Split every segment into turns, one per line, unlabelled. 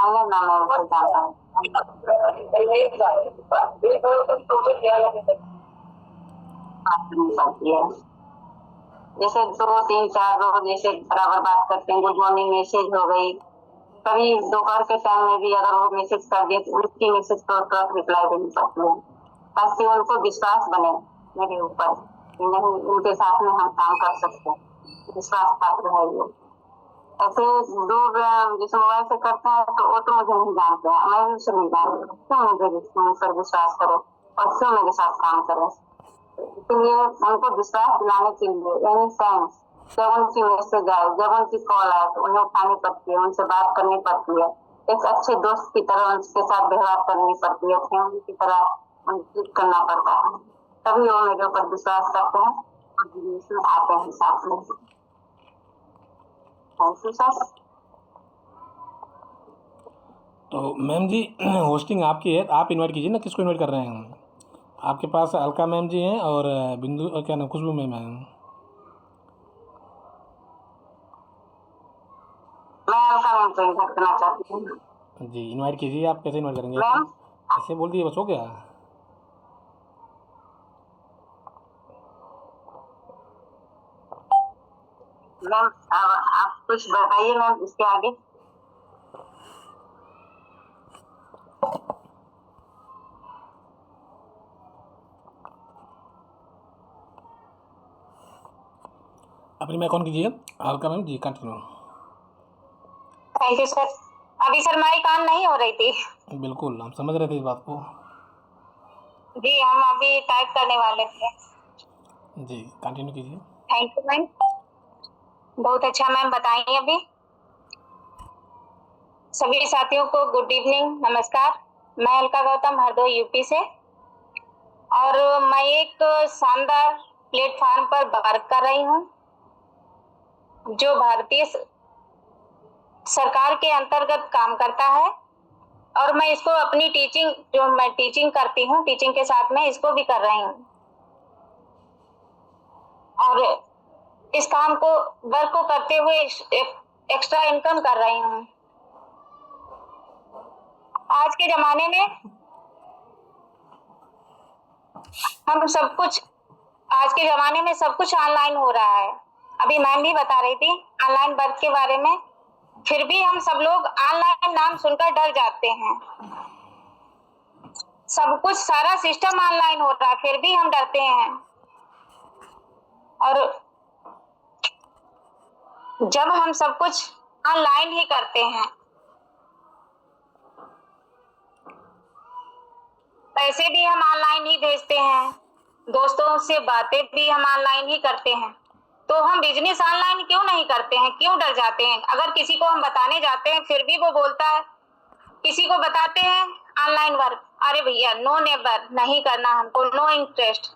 आइए ना, मैं उसे जानता हूँ। बात नहीं करती है, जैसे 2 3 4 रोज जैसे बराबर बात करते हैं, गुड मॉर्निंग मैसेज हो गई, कभी दोपहर के टाइम में भी अगर वो मैसेज कर दिए तो उसकी मैसेज को तुरंत रिप्लाई देनी पड़ती है, ताकि उनको विश्वास बने मेरे ऊपर कि नहीं, उनके साथ में हम काम कर सकते हैं, विश्वास पात्र है ये। ऐसे दूर जैसे मोबाइल से करते हैं तो वो तो मुझे नहीं जानते हैं, मैं भी उसे नहीं जानती, क्यों मुझे पर विश्वास करो और क्यों मेरे साथ काम करें। इसलिए उनको विश्वास दिलाने के लिए एनी टाइम जब उनकी मैसेज आए, जब उनकी कॉल आए तो उन्हें उठानी पड़ती है, उनसे बात करनी पड़ती है, एक अच्छे दोस्त की तरह उनके साथ व्यवहार करनी पड़ती है, फैमिली की तरह उनकी करना पड़ता है, तभी वो मेरे ऊपर विश्वास करते हैं और बिजनेस में आते हैं साथ में। Thank you sir.
तो मैम जी होस्टिंग आपकी है, आप इनवाइट कीजिए ना, किसको इनवाइट कर रहे हैं हम? आपके पास अलका मैम जी हैं और बिंदु क्या नाम, खुशबू मैम हैं।
मैं अलका मैम को इन्वाइट करना चाहती हूँ।
जी इनवाइट कीजिए, आप कैसे इनवाइट करेंगे?
मैम,
ऐसे बोल दिए बस हो गया।
मैम आप कुछ बताइए मैम इसके आगे।
अपनी मैं कौन कीजिए, Alka ma'am ji continue.
Thank you sir. अभी सर हमारी काम नहीं हो रही थी।
बिल्कुल हम समझ रहे थे इस बात को।
जी हम अभी टाइप करने वाले थे।
जी कंटिन्यू कीजिए।
थैंक यू मैम, बहुत अच्छा मैम बताइए। अभी सभी साथियों को गुड इवनिंग, नमस्कार। मैं अलका गौतम, हरदोई यूपी से, और मैं एक शानदार प्लेटफॉर्म पर वर्क कर रही हूँ जो भारतीय सरकार के अंतर्गत काम करता है, और मैं इसको अपनी टीचिंग, जो मैं टीचिंग करती हूँ, टीचिंग के साथ में इसको भी कर रही हूँ, और इस काम को, वर्क को करते हुए एक्स्ट्रा इनकम कर रही हूँ। आज के जमाने में हम सब कुछ, आज के जमाने में सब कुछ ऑनलाइन हो रहा है। अभी मैम भी बता रही थी ऑनलाइन वर्क के बारे में, फिर भी हम सब लोग ऑनलाइन नाम सुनकर डर जाते हैं। सब कुछ, सारा सिस्टम ऑनलाइन हो रहा है, फिर भी हम डरते हैं। और जब हम सब कुछ ऑनलाइन ही करते हैं, पैसे भी हम ऑनलाइन ही भेजते हैं, दोस्तों से बातें भी हम ऑनलाइन ही करते हैं, तो हम बिजनेस ऑनलाइन क्यों नहीं करते हैं? क्यों डर जाते हैं? अगर किसी को हम बताने जाते हैं फिर भी वो बोलता है, किसी को बताते हैं ऑनलाइन वर्क, अरे भैया नो नेवर, नहीं करना हमको, नो इंटरेस्ट।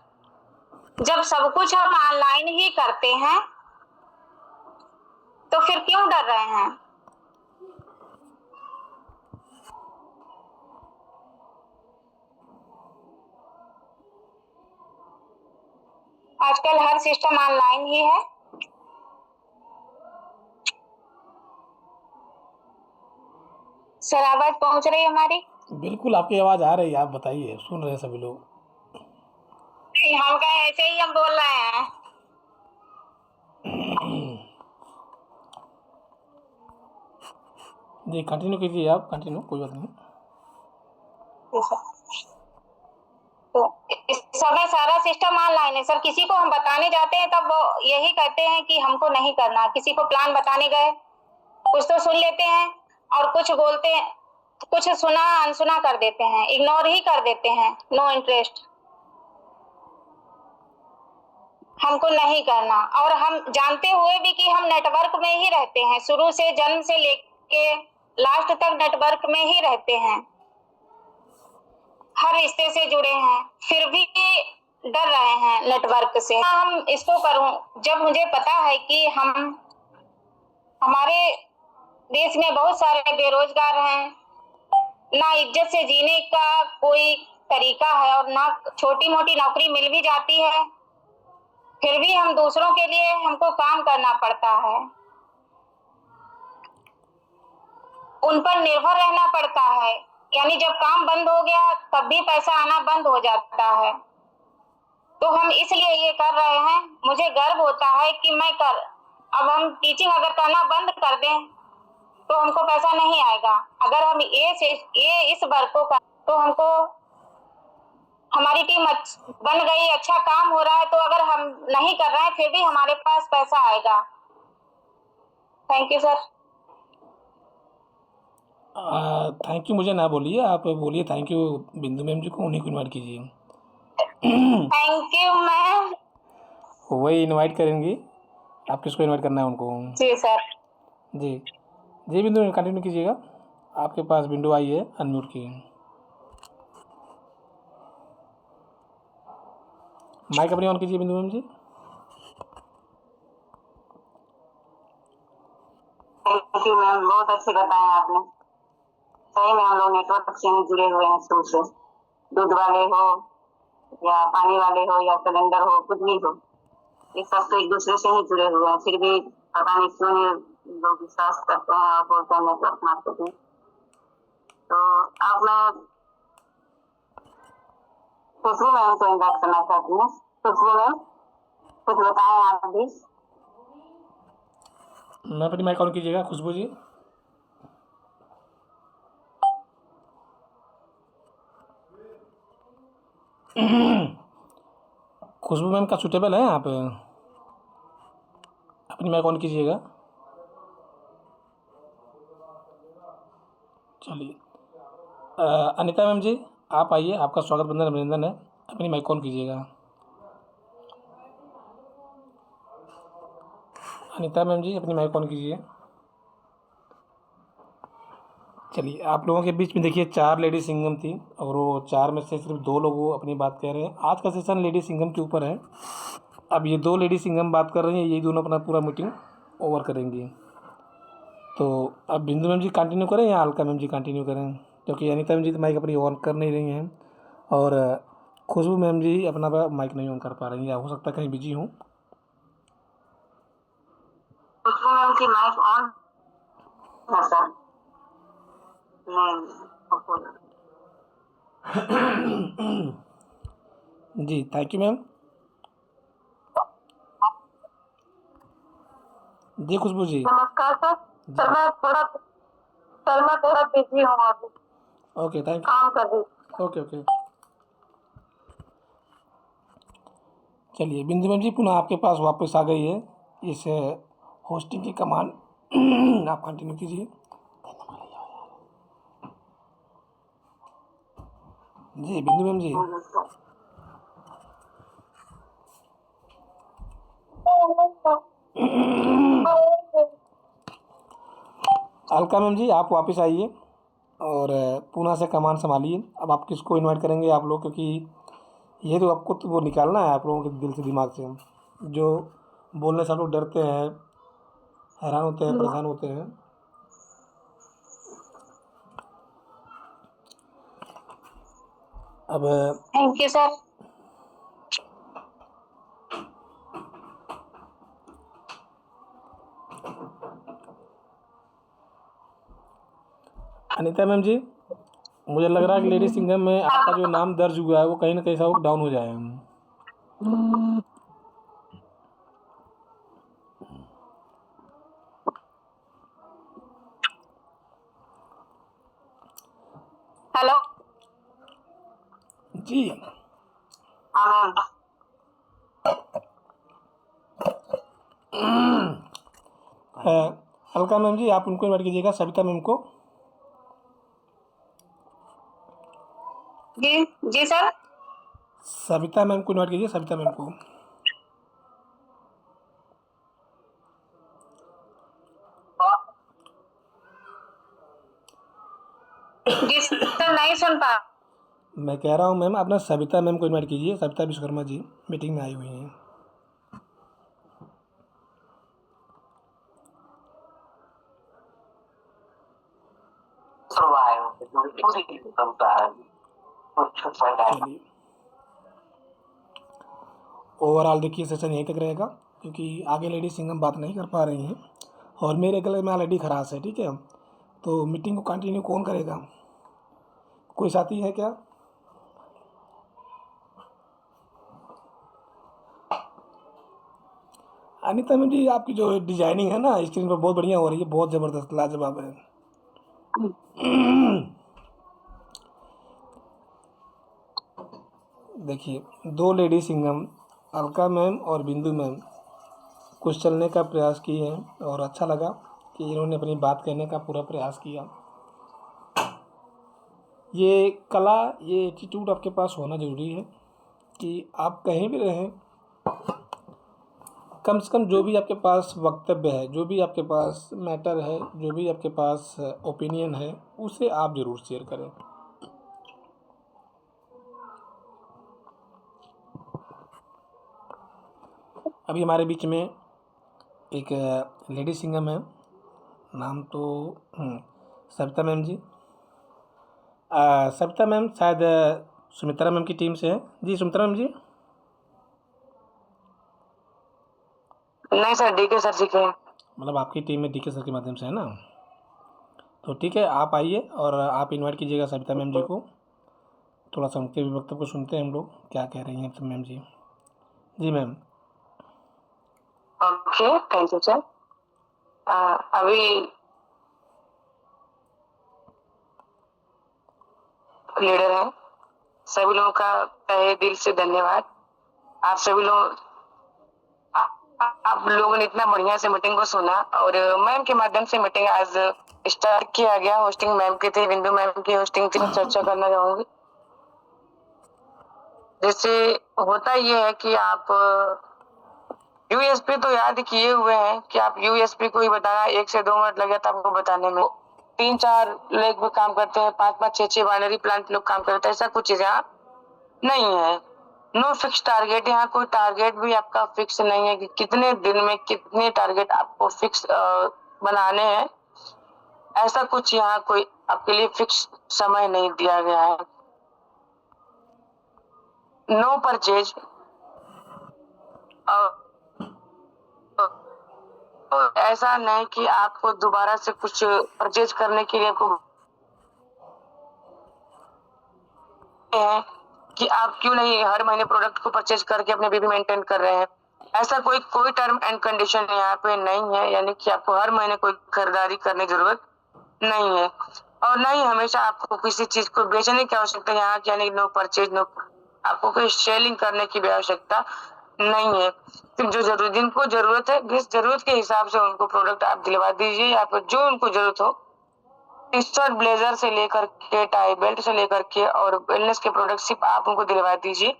जब सब कुछ हम ऑनलाइन ही करते हैं तो फिर क्यों डर रहे हैं? आजकल हर सिस्टम ऑनलाइन ही है। सर आवाज पहुंच रही है हमारी?
बिल्कुल आपकी आवाज़ आ रही है, आप बताइए, सुन रहे हैं सभी लोग।
नहीं, हम कहे ऐसे ही हम बोल रहे हैं।
जी कंटिन्यू कीजिए, आप कंटिन्यू, कोई बात नहीं।
तो इस समय सारा सिस्टम ऑनलाइन है सर। किसी को हम बताने जाते हैं तब वो यही कहते हैं कि हमको नहीं करना। किसी को प्लान बताने गए, कुछ तो सुन लेते हैं और कुछ बोलते हैं, कुछ सुना अनसुना कर देते हैं, इग्नोर ही कर देते हैं, नो इंटरेस्ट, हमको नहीं करना। और हम जानते हुए भी कि हम नेटवर्क में ही रहते हैं, शुरू से जन्म से लेके लास्ट तक नेटवर्क में ही रहते हैं, हर रिश्ते से जुड़े हैं, फिर भी डर रहे हैं नेटवर्क से। हम इसको करूं जब मुझे पता है कि हमारे देश में बहुत सारे बेरोजगार हैं, ना इज्जत से जीने का कोई तरीका है, और ना छोटी मोटी नौकरी मिल भी जाती है फिर भी हम दूसरों के लिए हमको काम करना पड़ता है।
उन पर निर्भर रहना पड़ता है, यानी जब काम बंद हो गया तब भी पैसा आना बंद हो जाता है। तो हम इसलिए ये कर रहे हैं। मुझे गर्व होता है कि अब हम टीचिंग अगर करना बंद कर दें तो हमको पैसा नहीं आएगा। अगर हम ये इस वर्क को कर तो हमको हमारी टीम बन गई, अच्छा काम हो रहा है, तो अगर हम नहीं कर रहे हैं फिर भी हमारे पास पैसा आएगा। Thank you sir.
Thank you मुझे ना बोलिए, आप बोलिए थैंक यू बिंदु मैम जी को, उन्हीं को इनवाइट कीजिए।
Thank you ma'am.
वही इनवाइट करेंगी, आप किसको इनवाइट करना है उनको?
जी सर।
जी जी बिंदु मैम कंटिन्यू कीजिएगा, आपके पास विंडो आई है, अनम्यूट की माइक अपनी ऑन कीजिए Bindu ma'am ji.
Thank you ma'am, बहुत अच्छे बताए आपने। सही में हम लोग नेटवर्क से ही जुड़े हुए हैं शुरू से, दूध वाले हो या पानी वाले हो या सिलेंडर हो, कुछ भी हो, ये सब तो एक दूसरे से ही जुड़े हुए हैं। फिर भी पता नहीं क्यों नहीं लोग विश्वास करते हैं और बोलते हैं नेटवर्क मार्केटिंग। तो अब मैं खुशबू मैम को इन्वाइट करना चाहती हूँ। खुशबू मैम कुछ बताएं आप भी।
मैं अपनी माइक ऑन कीजिएगा खुशबू जी। खुशबू मैम का सूटेबल है, आप अपनी माइक ऑन कीजिएगा। चलिए अनिता मैम जी आप आइए, आपका स्वागत बंदन अभिनंदन है, अपनी माइक ऑन कीजिएगा। अनिता मैम जी अपनी माइक ऑन कीजिए। चलिए आप लोगों के बीच में देखिए 4 लेडी सिंगम थी और वो 4 में से सिर्फ 2 लोग वो अपनी बात कह रहे हैं। आज का सेशन लेडी सिंगम के ऊपर है। अब ये 2 लेडी सिंगम बात कर रही हैं, यही दोनों अपना पूरा मीटिंग ओवर करेंगी। तो अब बिंदु मैम जी कंटिन्यू करें या अलका मैम जी कंटिन्यू करें, क्योंकि अनिता मैम जी तो माइक अपनी ऑन कर नहीं रही हैं और खुशबू मैम जी अपना माइक नहीं ऑन कर पा रही हैं, या हो सकता है कहीं बिजी हों।
खुशबू मैम की माइक ऑन है सर।
जी थैंक यू मैम। जी खुशबू जी।
नमस्कार सर। सर मैं थोड़ा बिजी हूँ अभी,
ओके थैंक
काम कर रही हूँ।
Okay okay. चलिए बिंदु मैम जी पुनः आपके पास वापस आ गई है इस होस्टिंग की कमांड। आप कंटिन्यू कीजिए। जी बिंदु मैम जी। अलका मैम जी आप वापस आइए और पुनः से कमांड संभालिए। अब आप किसको इनवाइट करेंगे आप लोग, क्योंकि ये तो आपको तो वो निकालना है आप लोगों के दिल से दिमाग से, जो बोलने से आप लोग डरते हैं, हैरान होते हैं, परेशान होते हैं। अब
thank you sir.
Anita ma'am ji मुझे लग रहा है कि लेडी सिंगम में आपका जो नाम दर्ज हुआ है वो कहीं ना कहीं सब डाउन हो जाए।
हेलो
जी
हाँ
अलका मैम जी आप उनको इनवाइट कीजिएगा, सविता मैम को।
जी जी सर।
सविता मैम को इनवाइट कीजिए, सविता मैम को।
जी सर नहीं सुन पा।
मैं कह रहा हूँ मैम अपना सविता मैम को इनवाइट कीजिए, सविता विश्वकर्मा जी मीटिंग में आई हुई हैं। चलिए ओवरऑल देखिए सेशन यहीं तक रहेगा, क्योंकि आगे लेडी सिंगम बात नहीं कर पा रही हैं और मेरे गले में ऑलरेडी खराश है, ठीक है। तो मीटिंग को कंटिन्यू कौन करेगा? कोई साथी है क्या? अनीता मैम जी, आपकी जो डिजाइनिंग है ना स्क्रीन पर बहुत बढ़िया हो रही है, बहुत ज़बरदस्त, लाजवाब है। देखिए, 2 लेडी सिंघम, अलका मैम और बिंदु मैम कुछ चलने का प्रयास किए हैं और अच्छा लगा कि इन्होंने अपनी बात कहने का पूरा प्रयास किया। ये कला, ये एटीट्यूड आपके पास होना ज़रूरी है कि आप कहीं भी रहें, कम से कम जो भी आपके पास वक्तव्य है, जो भी आपके पास मैटर है, जो भी आपके पास ओपिनियन है, उसे आप ज़रूर शेयर करें। अभी हमारे बीच में एक लेडी सिंगम है, नाम तो सविता मैम जी। सविता मैम शायद सुमित्रा मैम की टीम से है जी। सुमित्रा मैम जी?
नहीं सर, डीके सर जी के।
मतलब आपकी टीम में डीके सर के माध्यम से है ना? तो ठीक है, आप आइए और आप इनवाइट कीजिएगा सविता मैम जी को। थोड़ा सा उनके भी वक्तव्य को सुनते हैं हम लोग, क्या कह रही हैं तो मैम जी। जी ma'am.
Okay, thank you sir. अभी लीडर हैं, सभी लोगों का तहे दिल से धन्यवाद। आप सभी लोग, आप लोगों ने इतना बढ़िया से मीटिंग को सुना और मैम के माध्यम से मीटिंग आज स्टार्ट किया गया। होस्टिंग मैम की थी, बिंदु मैम की होस्टिंग थी। चर्चा करना चाहूंगी। जैसे होता ये है कि आप यूएसपी तो याद किए हुए हैं कि आप यूएसपी को ही बताना 1 से 2 मिनट लग जाता है आपको बताने में। 3-4 लोग भी काम करते हैं, 5-5, 6-6 बाइनरी प्लांट लोग काम करते हैं। ऐसा कुछ चीज यहाँ नहीं है। नो फिक्स टारगेट, यहाँ कोई टारगेट भी आपका फिक्स नहीं है कि कितने दिन में कितने टारगेट आपको फिक्स बनाने हैं। ऐसा कुछ यहाँ कोई आपके लिए फिक्स समय नहीं दिया गया है। नो परचेज, ऐसा नहीं कि आपको दोबारा से कुछ परचेज करने के लिए आपको है कि आप क्यों नहीं हर महीने प्रोडक्ट को परचेज करके अपने बीबी मेंटेन कर रहे हैं। ऐसा कोई टर्म एंड कंडीशन यहाँ पे नहीं है, यानी कि आपको हर महीने कोई खरीदारी करने की जरूरत नहीं है और नहीं हमेशा आपको किसी चीज को बेचने की आवश्यकता है यहाँ, यानी नो परचेज, नो आपको कोई सेलिंग करने की भी आवश्यकता नहीं है। तो जो जरूरत, जिनको जरूरत है, जिस जरूरत के हिसाब से उनको प्रोडक्ट आप दिलवा दीजिए, या फिर जो उनको जरूरत हो, टी शर्ट ब्लेजर से लेकर के टाई बेल्ट से लेकर के और वेलनेस के प्रोडक्ट सिर्फ आप उनको दिलवा दीजिए,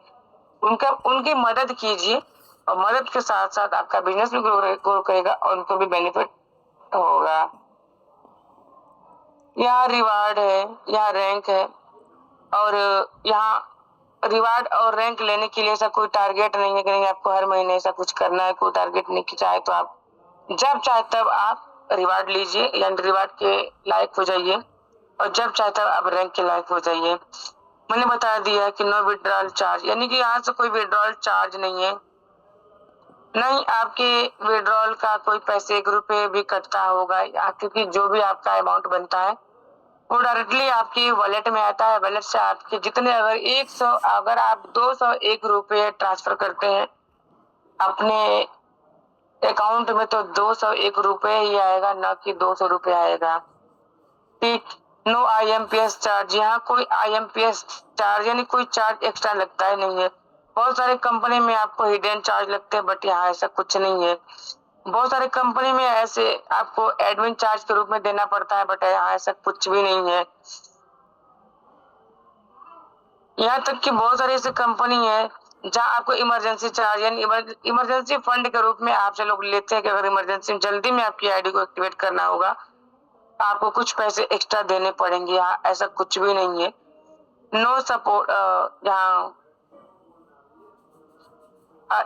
उनकी मदद कीजिए और मदद के साथ साथ आपका बिजनेस भी ग्रो करेगा और उनको भी बेनिफिट होगा। यहाँ रिवार्ड है, यहाँ रैंक है और यहाँ रिवार्ड और रैंक लेने के लिए ऐसा कोई टारगेट नहीं है कि नहीं आपको हर महीने ऐसा कुछ करना है। कोई टारगेट नहीं कि चाहे तो आप जब चाहे तब आप रिवार्ड लीजिए, यानी रिवार्ड के लायक हो जाइए और जब चाहे तब आप रैंक के लायक हो जाइए। मैंने बता दिया कि नो विड्रॉल चार्ज, यानी कि यहाँ से कोई विड्रॉल चार्ज नहीं है, नहीं आपके विड्रॉल का कोई पैसे 1 रुपये भी कटता होगा, क्योंकि जो भी आपका अमाउंट बनता है वो डायरेक्टली आपकी वॉलेट में आता है। वॉलेट से आपके जितने, अगर आप 201 रुपये ट्रांसफर करते हैं अपने अकाउंट में तो 201 रुपये ही आएगा, ना कि 200 रुपये आएगा। ठीक, नो IMPS चार्ज, यहाँ कोई IMPS चार्ज यानी कोई चार्ज एक्स्ट्रा लगता है नहीं है। बहुत सारे कंपनी में आपको हिडन चार्ज लगते हैं, बट यहाँ ऐसा कुछ नहीं है। बहुत सारे कंपनी में ऐसे आपको एडमिन चार्ज के रूप में देना पड़ता है, बट यहाँ ऐसा कुछ भी नहीं है। यहाँ तक कि बहुत सारी ऐसी कंपनी है जहाँ आपको इमरजेंसी चार्ज यानी इमरजेंसी फंड के रूप में आपसे लोग लेते हैं कि अगर इमरजेंसी जल्दी में आपकी आईडी को एक्टिवेट करना होगा आपको कुछ पैसे एक्स्ट्रा देने पड़ेंगे। यहाँ ऐसा कुछ भी नहीं है। नो सपोर्ट,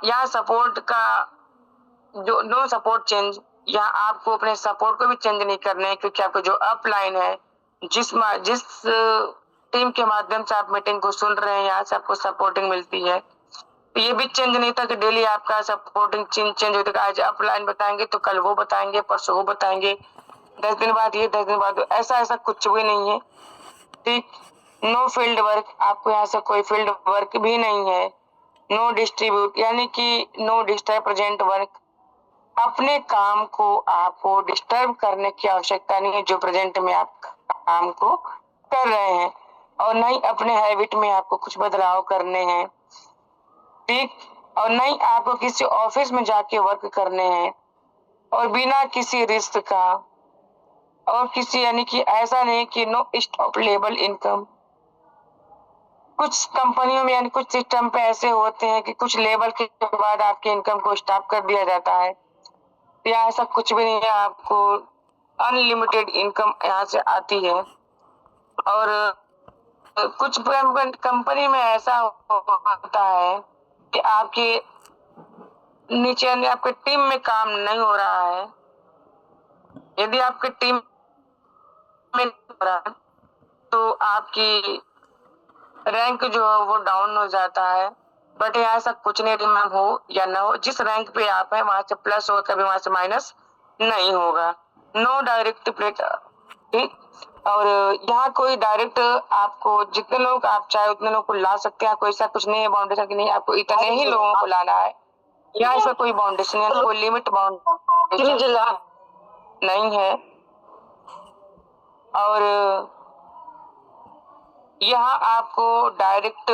यहाँ सपोर्ट का जो नो सपोर्ट चेंज, यहाँ आपको अपने सपोर्ट को भी चेंज नहीं करना है, क्योंकि आपको जो अपलाइन है, जिस टीम के माध्यम से आप मीटिंग को सुन रहे हैं, यहाँ से आपको सपोर्टिंग मिलती है। तो ये भी चेंज नहीं था कि डेली आपका सपोर्टिंग चेंज होता है। आज अपलाइन बताएंगे तो कल वो बताएंगे, परसों वो बताएंगे। 10 दिन बाद ये, 10 दिन बाद ऐसा कुछ भी नहीं है। ठीक, नो फील्ड वर्क, आपको यहाँ से कोई फील्ड वर्क भी नहीं है। नो डिस्ट्रीब्यूट यानी कि नो डिस्टर्ब प्रेजेंट वर्क, अपने काम को आपको डिस्टर्ब करने की आवश्यकता नहीं है जो प्रेजेंट में आप काम को कर रहे हैं, और नहीं अपने हैबिट में आपको कुछ बदलाव करने हैं। ठीक, और नहीं आपको किसी ऑफिस में जाके वर्क करने हैं, और बिना किसी रिस्क का, और किसी यानी कि ऐसा नहीं कि नो स्टॉप लेबल इनकम। कुछ कंपनियों में यानी कुछ सिस्टम पे ऐसे होते हैं कि कुछ लेवल के बाद आपके इनकम को स्टॉप कर दिया जाता है। यहाँ ऐसा कुछ भी नहीं है, आपको अनलिमिटेड इनकम यहाँ से आती है। और कुछ कंपनी में ऐसा होता है कि आपके नीचे यानी आपके टीम में काम नहीं हो रहा है। यदि आपके टीम में नहीं हो रहा है तो आपकी रैंक जो है वो डाउन हो जाता है। बट यहाँ ऐसा कुछ नहीं, टीम में हो या ना हो, जिस रैंक पे आप है वहां से प्लस होगा, कभी वहां से माइनस नहीं होगा। No direct plate. ठीक, और यहाँ कोई डायरेक्ट आपको जितने लोग आप चाहे उतने लोग को ला सकते हैं। कोई ऐसा कुछ नहीं है बाउंडेशन की नहीं आपको इतने ही लोगों को लाना है। यहाँ ऐसा कोई बाउंडेशन है, कोई लिमिट बाउंडेशन नहीं है। और यहाँ आपको डायरेक्ट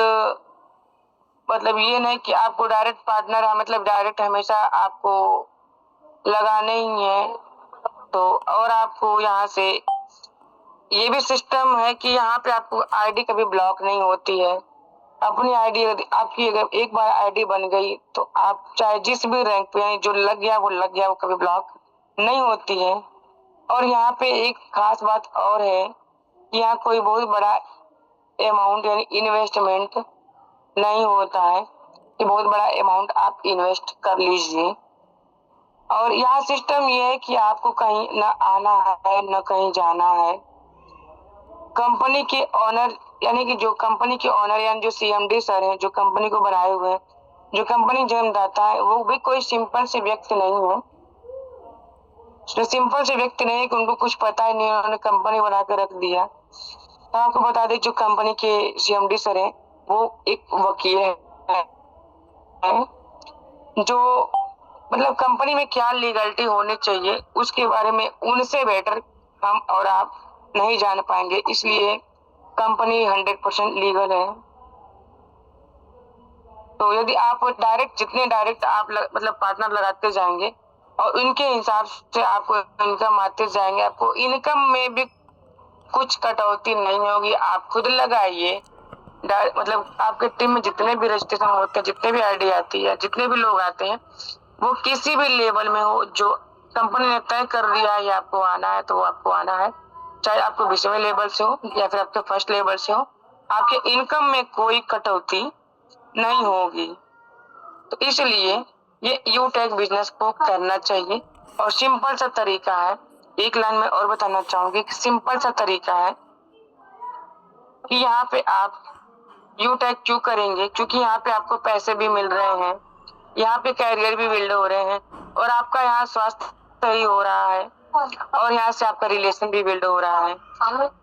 मतलब ये नहीं कि आपको डायरेक्ट पार्टनर है, मतलब डायरेक्ट हमेशा आपको लगाने ही है। तो और आपको यहाँ से ये भी सिस्टम है कि यहाँ पे आपको आईडी कभी ब्लॉक नहीं होती है। अपनी आईडी आपकी अगर एक बार आईडी बन गई तो आप चाहे जिस भी रैंक पे यानी जो लग गया, वो कभी ब्लॉक नहीं होती है। और यहाँ पे एक खास बात और है कि यहाँ कोई बहुत बड़ा अमाउंट यानी इन्वेस्टमेंट नहीं होता है कि बहुत बड़ा अमाउंट आप इन्वेस्ट कर लीजिए। और यहाँ सिस्टम ये है कि आपको कहीं न आना है न कहीं जाना है। कंपनी के ऑनर यानी कि जो कंपनी के ऑनर यानी जो CMD सर हैं, जो कंपनी को बनाए हुए हैं, जो कंपनी जन्मदाता है, वो भी कोई सिंपल से व्यक्ति नहीं है। जो सिंपल से व्यक्ति नहीं है कि उनको कुछ पता ही नहीं, उन्होंने कंपनी बना के रख दिया। तो आपको बता दें जो कंपनी के CMD सर हैं वो एक वकील है, जो मतलब कंपनी में क्या लीगलिटी होनी चाहिए उसके बारे में उनसे बेटर हम और आप नहीं जान पाएंगे। इसलिए कंपनी 100% लीगल है। तो यदि आप जितने डायरेक्ट आप मतलब पार्टनर लगाते जाएंगे और इनके हिसाब से आपको इनकम आते जाएंगे, आपको इनकम में भी कुछ कटौती नहीं होगी। आप खुद लगाइए, मतलब आपके टीम में जितने भी रजिस्ट्रेशन होते हैं, जितने भी आईडी आती है, जितने भी लोग आते हैं, वो किसी भी लेवल में हो, जो कंपनी ने तय कर दिया है आपको आना है तो वो आपको आना है। चाहे आपको 20वें लेवल से हो या फिर आपके फर्स्ट लेवल से हो, आपके इनकम में कोई कटौती नहीं होगी। तो इसलिए ये यूटेक बिजनेस को करना चाहिए। और सिंपल सा तरीका है, एक लाइन में और बताना चाहूंगी कि सिंपल सा तरीका है कि यहाँ पे आप यूटेक क्यों करेंगे, क्योंकि यहाँ पे आपको पैसे भी मिल रहे हैं, यहाँ पे कैरियर भी बिल्ड हो रहे हैं, और आपका यहाँ स्वास्थ्य सही हो रहा है, और यहाँ से आपका रिलेशन भी बिल्ड हो रहा है।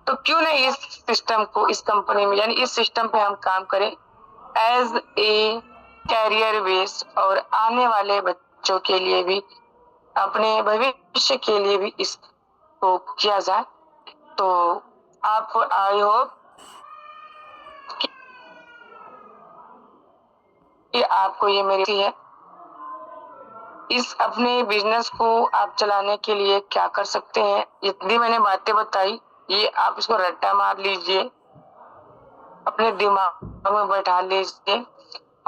तो क्यों नहीं इस सिस्टम को इस कंपनी में यानी इस सिस्टम पे हम काम करें एज ए कैरियर बेस, और आने वाले बच्चों के लिए भी, अपने भविष्य के लिए भी इसको किया जाए। तो आप आई होप कि आपको ये मेरी है। इस अपने बिजनेस को आप चलाने के लिए क्या कर सकते हैं, इतनी मैंने बातें बताई, ये आप इसको रट्टा मार लीजिए, अपने दिमाग में बैठा लीजिए,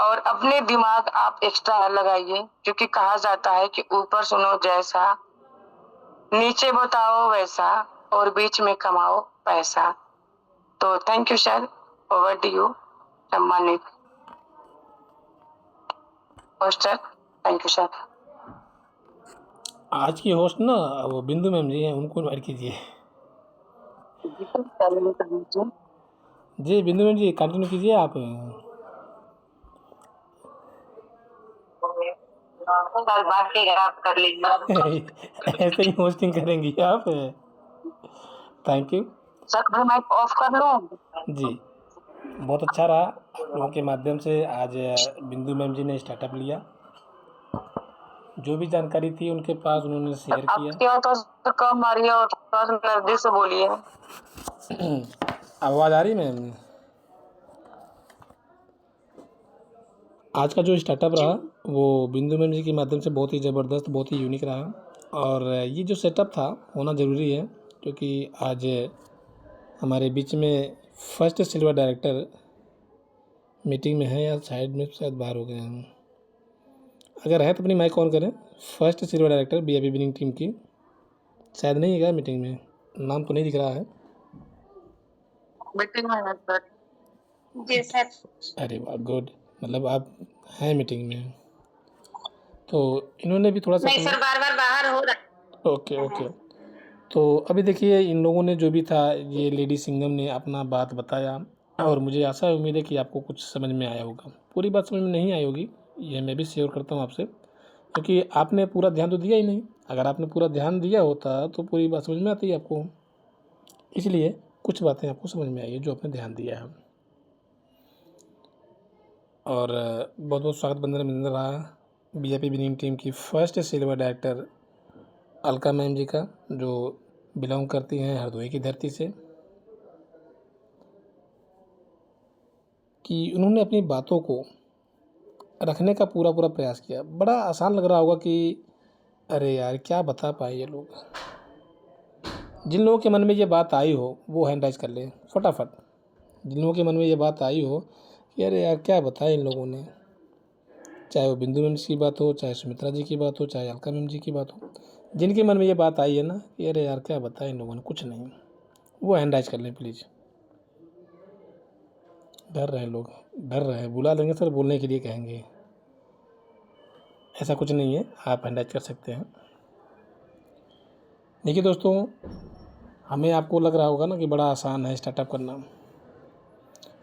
और अपने दिमाग आप एक्स्ट्रा लगाइए, क्योंकि कहा जाता है कि ऊपर सुनो जैसा, नीचे बताओ वैसा, और बीच में कमाओ पैसा। तो thank you sir, over to you सम्मानित होस्टर। Thank you sir.
आज की होस्ट ना वो बिंदु मैम जी हैं, उनको इन्वाइट कीजिए। जी बिंदु मैम जी कंटिन्यू कीजिए आप।
बाकी आप कर लीजिए।
ऐसे ही होस्टिंग करेंगी आप। Thank you.
सर अभी माइक ऑफ कर लूँ?
जी, बहुत अच्छा रहा आप लोगों के माध्यम से आज बिंदु मैम जी ने स्टार्टअप लिया। जो भी जानकारी थी उनके पास उन्होंने शेयर किया।
आपकी आवाज़ थोड़ा सा कम आ रही है और थोड़ा सा नजदीक से बोलिए।
आवाज़ आ रही मैम? आज का जो स्टार्टअप रहा वो बिंदु मैम जी के माध्यम से बहुत ही ज़बरदस्त, बहुत ही यूनिक रहा। और ये जो सेटअप था होना ज़रूरी है, क्योंकि आज हमारे बीच में फर्स्ट सिल्वर डायरेक्टर मीटिंग में है, या साइड में शायद बाहर हो गए हैं। अगर है तो अपनी माइक ऑन करें। First silver director VIP winning team की शायद नहीं है क्या मीटिंग में? नाम तो नहीं दिख रहा है।
मीटिंग में है सर।
जी सर।
अरे वाह, गुड, मतलब आप हैं मीटिंग में। तो इन्होंने भी थोड़ा सा
नहीं सर, बार बार बाहर हो रहा।
Okay okay. तो अभी देखिए इन लोगों ने जो भी था, ये लेडी सिंघम ने अपना बात बताया, और मुझे आशा उम्मीद है कि आपको कुछ समझ में आया होगा। पूरी बात समझ में नहीं आई होगी, ये मैं भी शेयर करता हूँ आपसे, क्योंकि आपने पूरा ध्यान तो दिया ही नहीं। अगर आपने पूरा ध्यान दिया होता तो पूरी बात समझ में आती है आपको। इसलिए कुछ बातें आपको समझ में आई है जो आपने ध्यान दिया है। और बहुत बहुत स्वागत बंदन मिल रहा बीजेपी विनिंग टीम की first silver director Alka ma'am ji का, जो बिलोंग करती हैं हरदोई की धरती से, कि उन्होंने अपनी बातों को रखने का पूरा पूरा प्रयास किया। बड़ा आसान लग रहा होगा कि अरे यार क्या बता पाए ये लोग। जिन लोगों के मन में ये बात आई हो वो हैंड राइज कर लें फटाफट। जिन लोगों के मन में ये बात आई हो कि अरे यार क्या बताया इन लोगों ने, चाहे वो बिंदु मैम की बात हो, चाहे सुमित्रा जी की बात हो, चाहे अलका मैम जी की बात हो, जिनके मन में ये बात आई है ना कि अरे यार क्या बताया इन लोगों ने, कुछ नहीं, वो हैंड राइज कर लें प्लीज़। डर रहे हैं लोग, डर रहे हैं, बुला लेंगे सर, बोलने के लिए कहेंगे। ऐसा कुछ नहीं है, आप हैंड राइज कर सकते हैं। देखिए दोस्तों, हमें आपको लग रहा होगा ना कि बड़ा आसान है स्टार्टअप करना।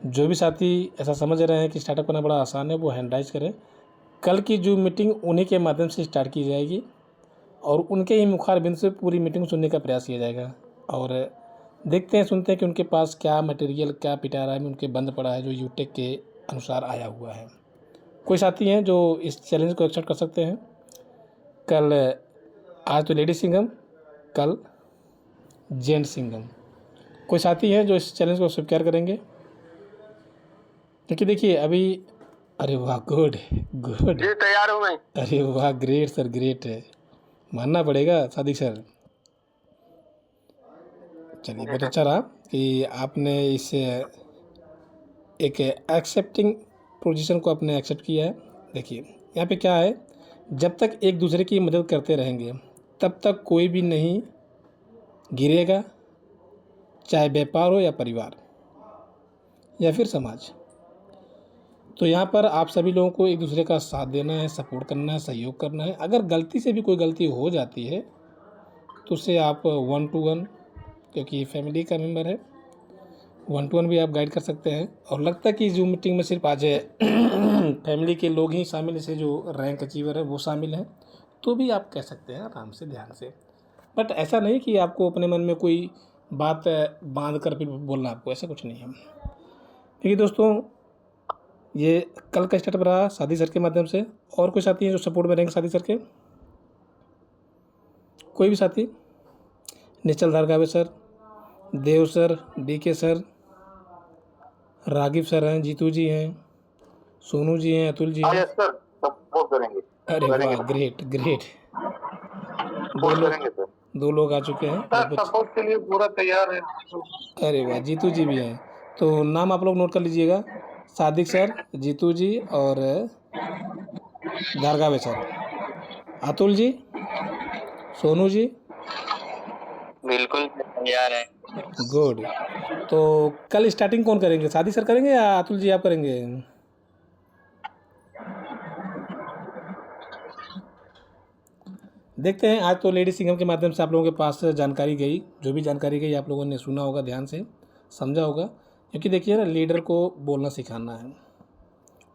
जो भी साथी ऐसा समझ रहे हैं कि स्टार्टअप करना बड़ा आसान है, वो हैंड राइज करें। कल की जो मीटिंग उन्हीं के माध्यम से स्टार्ट की जाएगी, और उनके ही मुखार बिंदु से पूरी मीटिंग सुनने का प्रयास किया जाएगा। और देखते हैं, सुनते हैं कि उनके पास क्या मटेरियल, क्या पिटारा में उनके बंद पड़ा है जो यूटेक के अनुसार आया हुआ है। कोई साथी हैं जो इस चैलेंज को एक्सेप्ट कर सकते हैं? कल, आज तो लेडी सिंघम, कल जेंट सिंघम। कोई साथी हैं जो इस चैलेंज को स्वीकार करेंगे? क्योंकि देखिए अभी, अरे वाह, गुड गुड,
जी तैयार हूँ मैं।
अरे वाह, ग्रेट सर, ग्रेट है, मानना पड़ेगा सादिक सर। चलिए बहुत अच्छा रहा कि आपने इस एक एक्सेप्टिंग पोजीशन को आपने एक्सेप्ट किया है। देखिए यहाँ पे क्या है, जब तक एक दूसरे की मदद करते रहेंगे तब तक कोई भी नहीं गिरेगा, चाहे व्यापार हो या परिवार या फिर समाज। तो यहाँ पर आप सभी लोगों को एक दूसरे का साथ देना है, सपोर्ट करना है, सहयोग करना है। अगर गलती से भी कोई गलती हो जाती है तो उससे आप 1 to 1, क्योंकि फैमिली का मेंबर है, 1 to 1 भी आप गाइड कर सकते हैं। और लगता है कि जूम मीटिंग में सिर्फ आज फैमिली के लोग ही शामिल, जैसे जो रैंक अचीवर है वो शामिल हैं, तो भी आप कह सकते हैं आराम से, ध्यान से। बट ऐसा नहीं कि आपको अपने मन में कोई बात बांध कर फिर बोलना आपको, ऐसा कुछ नहीं है। देखिए दोस्तों, ये कल का स्टार्टअप रहा सादी सर के माध्यम से। और कोई साथी हैं जो सपोर्ट में रहेंगे सादी सर के? कोई भी साथी? निश्चल धारगावे सर, देव सर, डीके सर, रागिब सर हैं, जीतू जी हैं, सोनू जी हैं, अतुल जी हैं।
सर सपोर्ट करेंगे।
अरे वाह, ग्रेट ग्रेट, दो लोग आ चुके हैं।
सपोर्ट के लिए पूरा तैयार है।
अरे वाह, जीतू जी भी हैं। तो नाम आप लोग नोट कर लीजिएगा, सादिक सर, जीतू जी और धारगावे सर, अतुल जी, सोनू जी।
बिल्कुल तैयार है।
गुड। तो कल स्टार्टिंग कौन करेंगे, सादी सर करेंगे या अतुल जी आप करेंगे? देखते हैं। आज तो लेडी सिंघम के माध्यम से आप लोगों के पास जानकारी गई, जो भी जानकारी गई आप लोगों ने सुना होगा, ध्यान से समझा होगा। क्योंकि देखिए ना, लीडर को बोलना सिखाना है।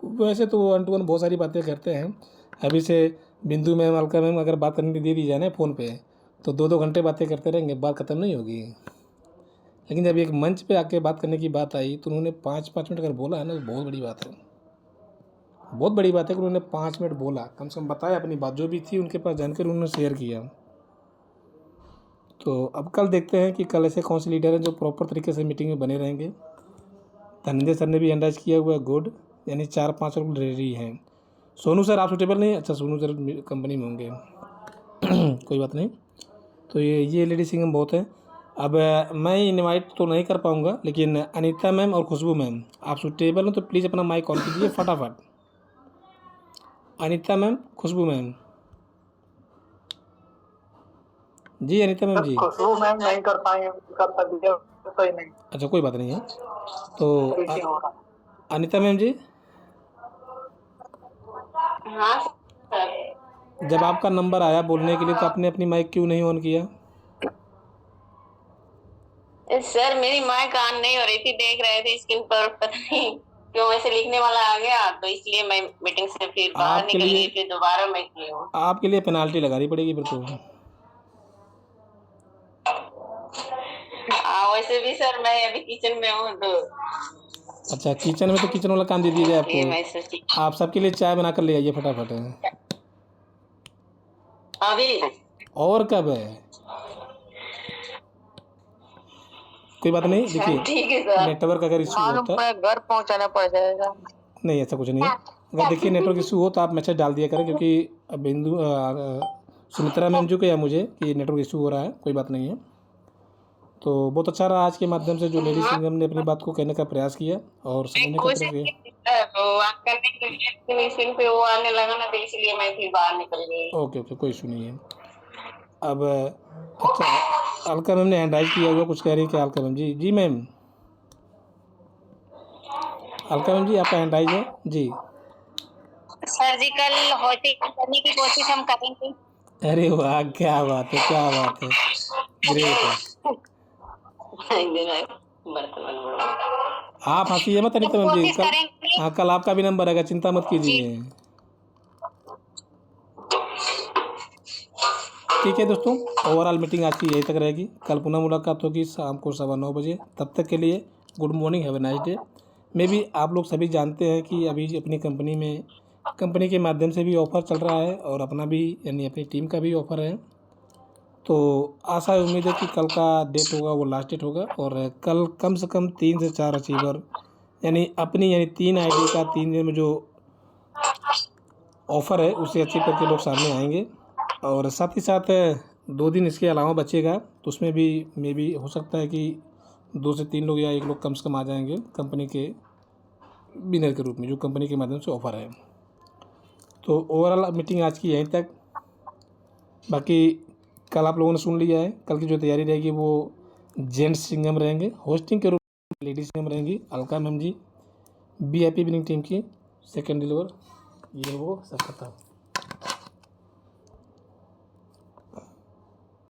वैसे तो 1 to 1 बहुत सारी बातें करते हैं। अभी से बिंदु मैम, अलका मैम अगर बात करने दे दी जाए ना फ़ोन पे, तो 2-2 घंटे बातें करते रहेंगे, बात ख़त्म नहीं होगी। लेकिन जब एक मंच पे आके बात करने की बात आई तो उन्होंने 5-5 मिनट अगर बोला है ना, तो बहुत बड़ी बात है। बहुत बड़ी बात है कि उन्होंने 5 मिनट बोला, कम से कम बताया अपनी बात, जो भी थी उनके पास जानकर उन्होंने शेयर किया। तो अब कल देखते हैं कि कल ऐसे कौन से लीडर हैं जो प्रॉपर तरीके से मीटिंग में बने रहेंगे। धनंजय सर ने भी एंडराइज किया हुआ है, गुड, यानी 4-5 लोग रेडी हैं। सोनू सर आप सुटेबल नहीं? अच्छा, सोनू सर कंपनी में होंगे। कोई बात नहीं। तो ये लेडी सिंगम बहुत है। अब मैं इनवाइट तो नहीं कर पाऊँगा, लेकिन अनीता मैम और खुशबू मैम आप सुटेबल हो तो प्लीज़ अपना माइक ऑन कीजिए फटाफट। अनीता मैम, खुशबू मैम जी, अनीता मैम जी।
खुशबू मैम नहीं कर पाएंगे, कर सकते तो ही नहीं।
अच्छा, कोई बात नहीं है। तो अनीता मैम जी,
हाँ सर।
जब आपका नंबर आया बोलने के लिए तो आपने अपनी माइक क्यों नहीं ऑन किया?
सर मेरी माइक ऑन नहीं हो रही थी, देख रहे थे स्क्रीन पर, पता नहीं क्यों वैसे लिखने वाला आ गया, तो इसलिए मैं मीटिंग से फिर बाहर
आपके
निकल
लिए
गई, फिर दोबारा मैं की हूँ।
आपके लिए पेनाल्टी लगानी पड़ेगी फिर तो।
वैसे भी सर मैं अभी किचन में हूँ, तो
अच्छा, किचन में तो किचन वाला काम दे दिया जाए
ये मैं
आपको।
सोची
आप सबके लिए चाय बना कर ले आइए फटाफट।
अभी।
और कब है? कोई बात नहीं,
अच्छा,
देखिए
ठीक है सर।
नेटवर्क अगर इशू
मालूम
होता है,
पड़ा घर पहुंचाना पड़ जाएगा।
नहीं ऐसा कुछ नहीं है। अगर देखिए नेटवर्क इशू हो तो आप मैसेज डाल दिया करें, क्योंकि अब बिंदु सुमित्रा मैम जी को या मुझे कि नेटवर्क इशू हो रहा है, कोई बात नहीं है। तो बहुत अच्छा रहा आज के माध्यम से जो लेडी सिंगम ने अपनी बात को कहने का प्रयास किया और समझने का
कोशिश
प्रयास किया।
की सर, तो आप करने के लिए स्क्रीन पे वो आने लगा ना, तो इसलिए मैं फिर बाहर निकल गई।
ओके ओके, कोई इशू नहीं है। अब अच्छा, अलका मैम ने हैंड राइज किया हुआ, कुछ कह रही है क्या अलका मैम जी? जी मैम, अलका मैम जी आपका हैंड राइज है जी।
सर जी कल होती करने की कोशिश हम करेंगे।
अरे वाह, क्या बात है, क्या बात है, ग्रेट है। आप हंसीए मत अनीता मैम जी,
कोशिश
कल
करेंगे।
हाँ कल आपका भी नंबर आएगा, चिंता मत कीजिए। ठीक है दोस्तों, ओवरऑल मीटिंग आज की यहीं तक रहेगी। कल पुनः मुलाकात होगी शाम को 9:15 बजे। तब तक के लिए good morning, have a nice day. मे भी आप लोग सभी जानते हैं कि अभी अपनी कंपनी में कंपनी के माध्यम से भी ऑफ़र चल रहा है और अपना भी यानी अपनी टीम का भी ऑफ़र है। तो आशा है, उम्मीद है कि कल का डेट होगा वो लास्ट डेट होगा और कल कम से कम 3 से 4 अचीवर यानी 3 आईडी का 3 दिन में जो ऑफ़र है उसे अचीव करके लोग सामने आएंगे। और साथ ही साथ 2 दिन इसके अलावा बचेगा, तो उसमें भी मे बी हो सकता है कि 2 से 3 लोग या 1 लोग कम से कम आ जाएंगे कंपनी के विनर के रूप में, जो कंपनी के माध्यम से ऑफ़र है। तो ओवरऑल मीटिंग आज की यहीं तक। बाकी कल आप लोगों ने सुन लिया है, कल की जो तैयारी रहेगी वो जेंट्स सिंगम रहेंगे, होस्टिंग के रूप में लेडीज सिंगम रहेंगी अलका मैम जी, VIP विनिंग टीम की सेकंड डिलीवर, ये वो सब करता है।